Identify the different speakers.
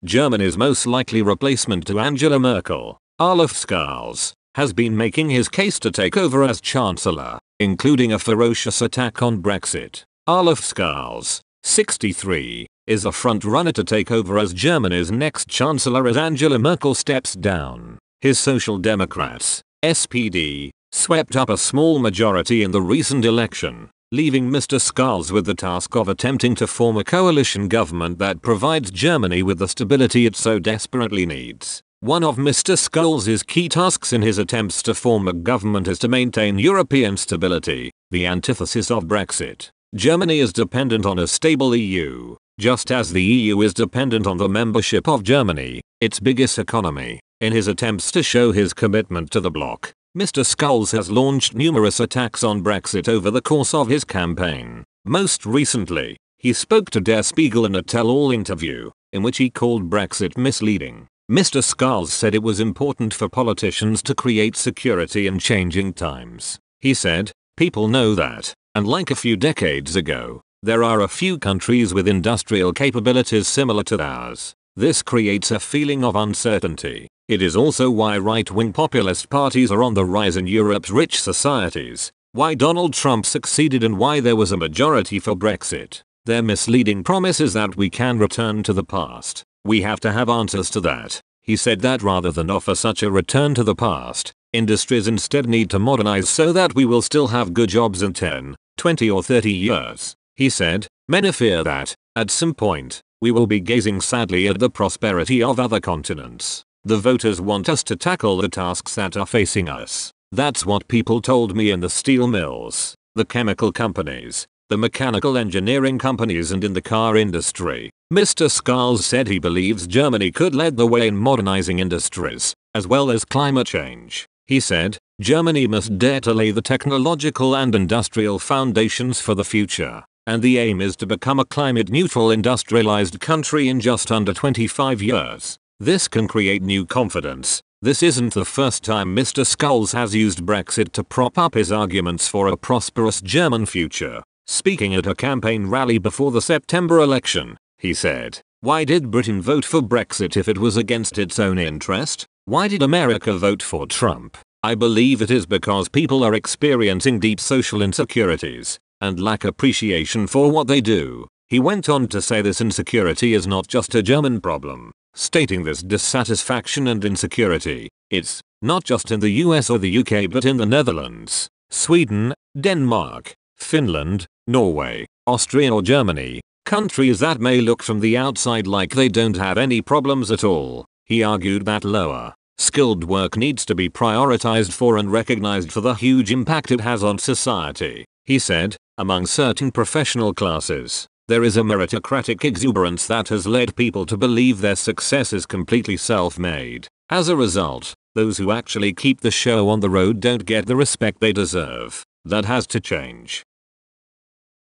Speaker 1: Germany's most likely replacement to Angela Merkel, Olaf Scholz, has been making his case to take over as Chancellor, including a ferocious attack on Brexit. Olaf Scholz, 63, is a front-runner to take over as Germany's next Chancellor as Angela Merkel steps down. His Social Democrats, SPD, swept up a small majority in the recent election, leaving Mr. Scholz with the task of attempting to form a coalition government that provides Germany with the stability it so desperately needs. One of Mr. Scholz's key tasks in his attempts to form a government is to maintain European stability, the antithesis of Brexit. Germany is dependent on a stable EU, just as the EU is dependent on the membership of Germany, its biggest economy. In his attempts to show his commitment to the bloc, Mr. Scholz has launched numerous attacks on Brexit over the course of his campaign. Most recently, he spoke to Der Spiegel in a tell-all interview, in which he called Brexit misleading. Mr. Scholz said it was important for politicians to create security in changing times. He said, "People know that, and like a few decades ago, there are a few countries with industrial capabilities similar to ours. This creates a feeling of uncertainty. It is also why right-wing populist parties are on the rise in Europe's rich societies, why Donald Trump succeeded and why there was a majority for Brexit. Their misleading promise is that we can return to the past. We have to have answers to that." He said that rather than offer such a return to the past, industries instead need to modernize so that we will still have good jobs in 10, 20 or 30 years. He said, "Many fear that, at some point, we will be gazing sadly at the prosperity of other continents. The voters want us to tackle the tasks that are facing us. That's what people told me in the steel mills, the chemical companies, the mechanical engineering companies and in the car industry." Mr. Scholz said he believes Germany could lead the way in modernizing industries, as well as climate change. He said, "Germany must dare to lay the technological and industrial foundations for the future, and the aim is to become a climate-neutral industrialized country in just under 25 years. This can create new confidence." This isn't the first time Mr. Scholz has used Brexit to prop up his arguments for a prosperous German future. Speaking at a campaign rally before the September election, he said, "Why did Britain vote for Brexit if it was against its own interest? Why did America vote for Trump? I believe it is because people are experiencing deep social insecurities and lack appreciation for what they do." He went on to say this insecurity is not just a German problem, stating this dissatisfaction and insecurity, "It's not just in the US or the UK but in the Netherlands, Sweden, Denmark, Finland, Norway, Austria or Germany, countries that may look from the outside like they don't have any problems at all." He argued that lower, skilled work needs to be prioritized for and recognized for the huge impact it has on society. He said, "Among certain professional classes, there is a meritocratic exuberance that has led people to believe their success is completely self-made. As a result, those who actually keep the show on the road don't get the respect they deserve. That has to change."